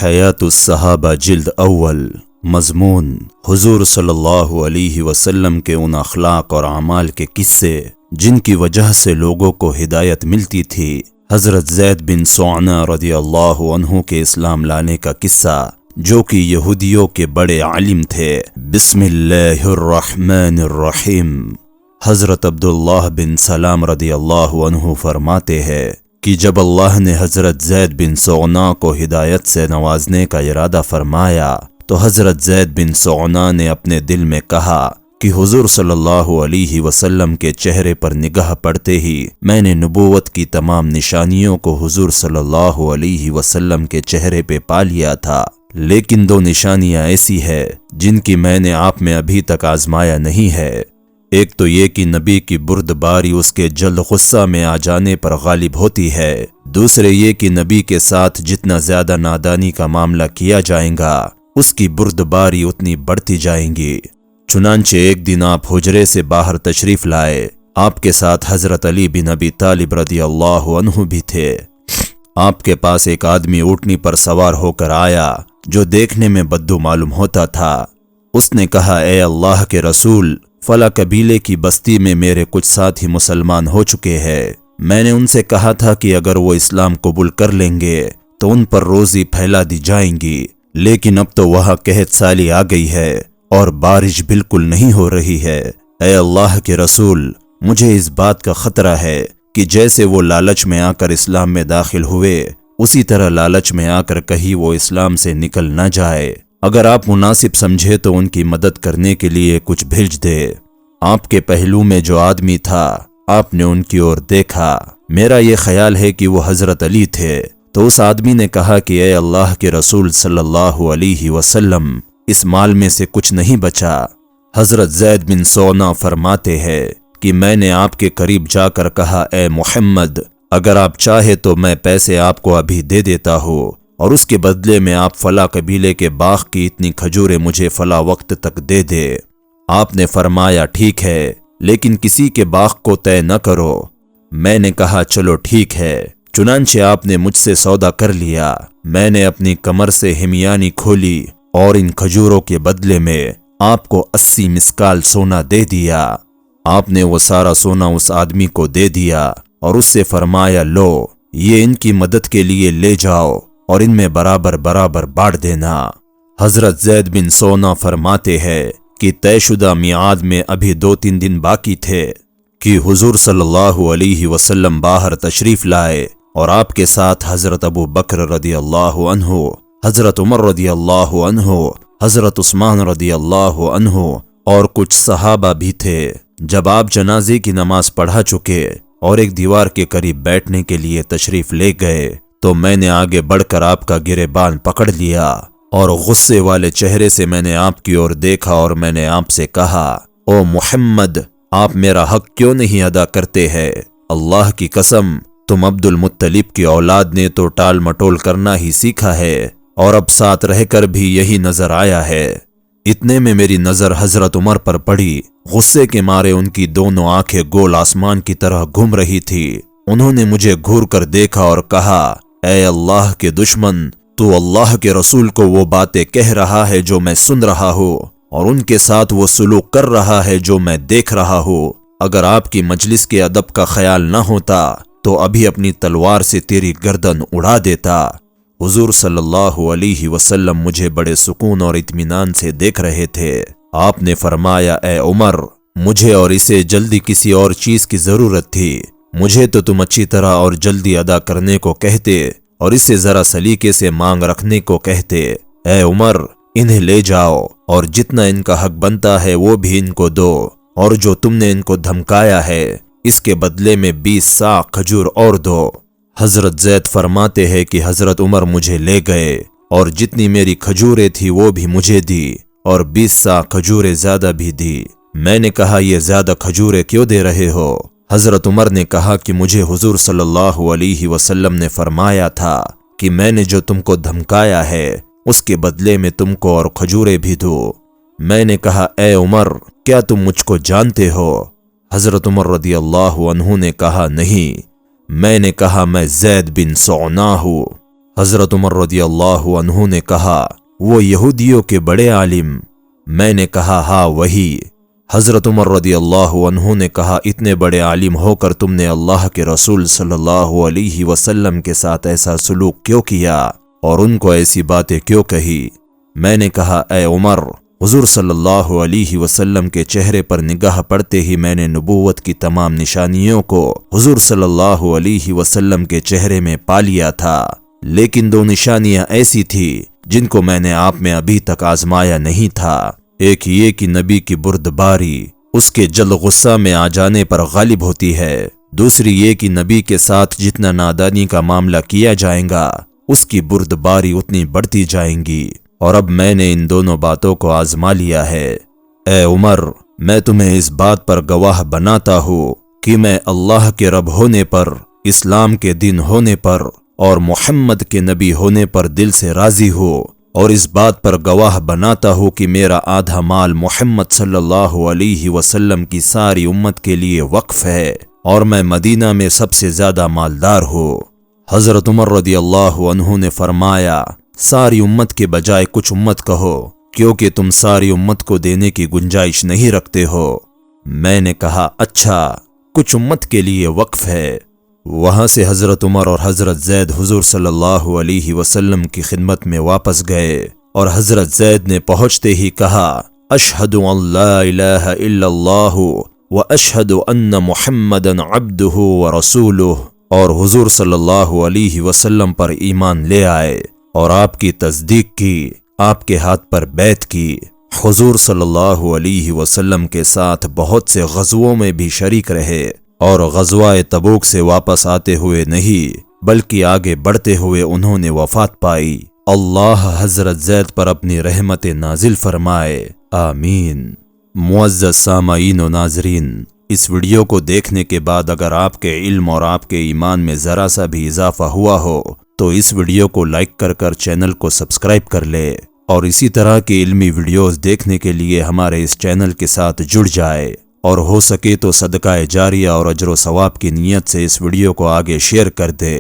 हयात उस-सहाबा जिल्द अव्वल। मजमून हुजूर सल्लल्लाहु अलैहि वसल्लम के उन अखलाक और अमाल के किस्से जिनकी वजह से लोगों को हिदायत मिलती थी। हजरत ज़ैद बिन सोअना रदियल्लाहु अन्हु के इस्लाम लाने का किस्सा, जो कि यहूदियों के बड़े आलिम थे। बिस्मिल्लाहिर्रहमानिर्रहीम। हजरत अब्दुल्लाह बिन सलाम रदियल्लाहु अन्हु फरमाते हैं कि जब अल्लाह ने हजरत ज़ैद बिन सोअना को हिदायत से नवाजने का इरादा फरमाया तो हजरत ज़ैद बिन सोअना ने अपने दिल में कहा कि हुजूर सल्लल्लाहु अलैहि वसल्लम के चेहरे पर निगाह पड़ते ही मैंने नबूवत की तमाम निशानियों को हुजूर सल्लल्लाहु अलैहि वसल्लम के चेहरे पे पा लिया था। लेकिन दो निशानियां ऐसी है जिनकी मैंने आप में अभी तक आजमाया नहीं है। एक तो ये कि नबी की बुर्दबारी उसके जल्द गुस्सा में आ जाने पर गालिब होती है। दूसरे ये कि नबी के साथ जितना ज्यादा नादानी का मामला किया जाएगा उसकी बुर्दबारी उतनी बढ़ती जाएंगी। चुनांचे एक दिन आप हुजरे से बाहर तशरीफ लाए। आपके साथ हजरत अली बिन अबी तालिब रदियल्लाहु अन्हु भी थे। आपके पास एक आदमी ऊँटनी पर सवार होकर आया जो देखने में बद्दू मालूम होता था। उसने कहा, ए अल्लाह के रसूल, फला कबीले की बस्ती में मेरे कुछ साथी मुसलमान हो चुके हैं। मैंने उनसे कहा था कि अगर वो इस्लाम कबूल कर लेंगे तो उन पर रोजी फैला दी जाएंगी, लेकिन अब तो वहाँ कहत साली आ गई है और बारिश बिल्कुल नहीं हो रही है। ए अल्लाह के रसूल, मुझे इस बात का खतरा है कि जैसे वो लालच में आकर इस्लाम में दाखिल हुए उसी तरह लालच में आकर कहीं वो इस्लाम से निकल न जाए। अगर आप मुनासिब समझे तो उनकी मदद करने के लिए कुछ भेज दे। आपके पहलू में जो आदमी था, आपने उनकी ओर देखा। मेरा ये ख्याल है कि वो हजरत अली थे। तो उस आदमी ने कहा कि ए अल्लाह के रसूल सल्लल्लाहु अलैहि वसल्लम, इस माल में से कुछ नहीं बचा। हजरत ज़ैद बिन सोअना फरमाते हैं कि मैंने आपके करीब जाकर कहा, ए मोहम्मद, अगर आप चाहे तो मैं पैसे आपको अभी दे देता हूँ और उसके बदले में आप फला कबीले के बाग की इतनी खजूरें मुझे फला वक्त तक दे दे। आपने फरमाया, ठीक है, लेकिन किसी के बाग को तय न करो। मैंने कहा, चलो ठीक है। चुनांचे आपने मुझसे सौदा कर लिया। मैंने अपनी कमर से हिमियानी खोली और इन खजूरों के बदले में आपको 80 मिस्काल सोना दे दिया। आपने वो सारा सोना उस आदमी को दे दिया और उससे फरमाया, लो, ये इनकी मदद के लिए ले जाओ और इनमें बराबर बराबर बांट देना। हजरत ज़ैद बिन सोअना फरमाते हैं कि तयशुदा मियाद में अभी 2-3 दिन बाकी थे कि हुजूर सल्लल्लाहु अलैहि वसल्लम बाहर तशरीफ लाए और आपके साथ हजरत अबू बकर रदियल्लाहु अन्हु, हजरत उमर रदियल्लाहु अन्हु, हजरत उस्मान रदियल्लाहु अन्हु और कुछ सहाबा भी थे। जब आप जनाजे की नमाज पढ़ा चुके और एक दीवार के करीब बैठने के लिए तशरीफ ले गए तो मैंने आगे बढ़कर आपका गिरेबान पकड़ लिया और गुस्से वाले चेहरे से मैंने आपकी ओर देखा और मैंने आपसे कहा, ओ मुहम्मद, आप मेरा हक क्यों नहीं अदा करते हैं? अल्लाह की कसम, तुम अब्दुल मुत्तलिब की औलाद ने तो टाल मटोल करना ही सीखा है और अब साथ रहकर भी यही नजर आया है। इतने में मेरी नजर हजरत उमर पर पड़ी। गुस्से के मारे उनकी दोनों आंखें गोल आसमान की तरह घूम रही थी। उन्होंने मुझे घूर कर देखा और कहा, ए अल्लाह के दुश्मन, तू अल्लाह के रसूल को वो बातें कह रहा है जो मैं सुन रहा हूँ और उनके साथ वो सुलूक कर रहा है जो मैं देख रहा हूँ। अगर आपकी मजलिस के अदब का ख्याल न होता तो अभी अपनी तलवार से तेरी गर्दन उड़ा देता। हुजूर सल्लल्लाहु अलैहि वसल्लम मुझे बड़े सुकून और इत्मीनान से देख रहे थे। आपने फरमाया, ए उमर, मुझे और इसे जल्दी किसी और चीज की जरूरत थी। मुझे तो तुम अच्छी तरह और जल्दी अदा करने को कहते और इससे जरा सलीके से मांग रखने को कहते। ए उमर, इन्हें ले जाओ और जितना इनका हक बनता है वो भी इनको दो और जो तुमने इनको धमकाया है इसके बदले में 20 सा खजूर और दो। हजरत ज़ैद फरमाते हैं कि हजरत उमर मुझे ले गए और जितनी मेरी खजूरें थी वो भी मुझे दी और 20 सा खजूरें ज्यादा भी दी। मैंने कहा, ये ज्यादा खजूरें क्यों दे रहे हो? हजरत उमर ने कहा कि मुझे हुजूर सल्लल्लाहु अलैहि वसल्लम ने फरमाया था कि मैंने जो तुमको धमकाया है उसके बदले में तुमको और खजूरें भी दूं। मैंने कहा, ए उमर, क्या तुम मुझको जानते हो? हजरत उमर रदियल्लाहु अन्हु ने कहा, नहीं। मैंने कहा, मैं ज़ैद बिन सोअना हूँ। حضرت عمر رضی اللہ عنہ نے کہا وہ یہودیوں کے بڑے عالم؟ میں نے کہا ہاں وہی۔ حضرت عمر رضی اللہ عنہ نے کہا اتنے بڑے عالم ہو کر تم نے اللہ کے رسول صلی اللہ علیہ وسلم کے ساتھ ایسا سلوک کیوں کیا اور ان کو ایسی باتیں کیوں کہی؟ میں نے کہا اے عمر، حضور صلی اللہ علیہ وسلم کے چہرے پر نگاہ پڑتے ہی میں نے نبوت کی تمام نشانیوں کو حضور صلی اللہ علیہ وسلم کے چہرے میں پا لیا تھا، لیکن دو نشانیاں ایسی تھی جن کو میں نے آپ میں ابھی تک آزمایا نہیں تھا۔ ایک یہ کہ نبی کی بردباری اس کے جلد غصہ میں آ جانے پر غالب ہوتی ہے، دوسری یہ کہ نبی کے ساتھ جتنا نادانی کا معاملہ کیا جائے گا اس کی بردباری اتنی بڑھتی جائیں گی، اور اب میں نے ان دونوں باتوں کو آزما لیا ہے۔ اے عمر، میں تمہیں اس بات پر گواہ بناتا ہوں کہ میں اللہ کے رب ہونے پر، اسلام کے دین ہونے پر اور محمد کے نبی ہونے پر دل سے راضی ہوں، اور اس بات پر گواہ بناتا ہوں کہ میرا آدھا مال محمد صلی اللہ علیہ وسلم کی ساری امت کے لیے وقف ہے، اور میں مدینہ میں سب سے زیادہ مالدار ہوں۔ حضرت عمر رضی اللہ عنہ نے فرمایا ساری امت کے بجائے کچھ امت کہو، کیونکہ تم ساری امت کو دینے کی گنجائش نہیں رکھتے ہو۔ میں نے کہا اچھا، کچھ امت کے لیے وقف ہے۔ وہاں سے حضرت عمر اور حضرت زید حضور صلی اللہ علیہ وسلم کی خدمت میں واپس گئے، اور حضرت زید نے پہنچتے ہی کہا اشہد ان لا الہ الا اللہ واشہد ان محمدا عبدہ ورسولہ، اور حضور صلی اللہ علیہ وسلم پر ایمان لے آئے اور آپ کی تصدیق کی، آپ کے ہاتھ پر بیعت کی۔ حضور صلی اللہ علیہ وسلم کے ساتھ بہت سے غزووں میں بھی شریک رہے، اور غزوہ تبوک سے واپس آتے ہوئے نہیں بلکہ آگے بڑھتے ہوئے انہوں نے وفات پائی۔ اللہ حضرت زید پر اپنی رحمت نازل فرمائے، آمین۔ معزز سامعین و ناظرین، اس ویڈیو کو دیکھنے کے بعد اگر آپ کے علم اور آپ کے ایمان میں ذرا سا بھی اضافہ ہوا ہو تو اس ویڈیو کو لائک کر چینل کو سبسکرائب کر لے، اور اسی طرح کی علمی ویڈیوز دیکھنے کے لیے ہمارے اس چینل کے ساتھ جڑ جائے، اور ہو سکے تو صدقہ جاریہ اور اجر و ثواب کی نیت سے اس ویڈیو کو آگے شیئر کر دے۔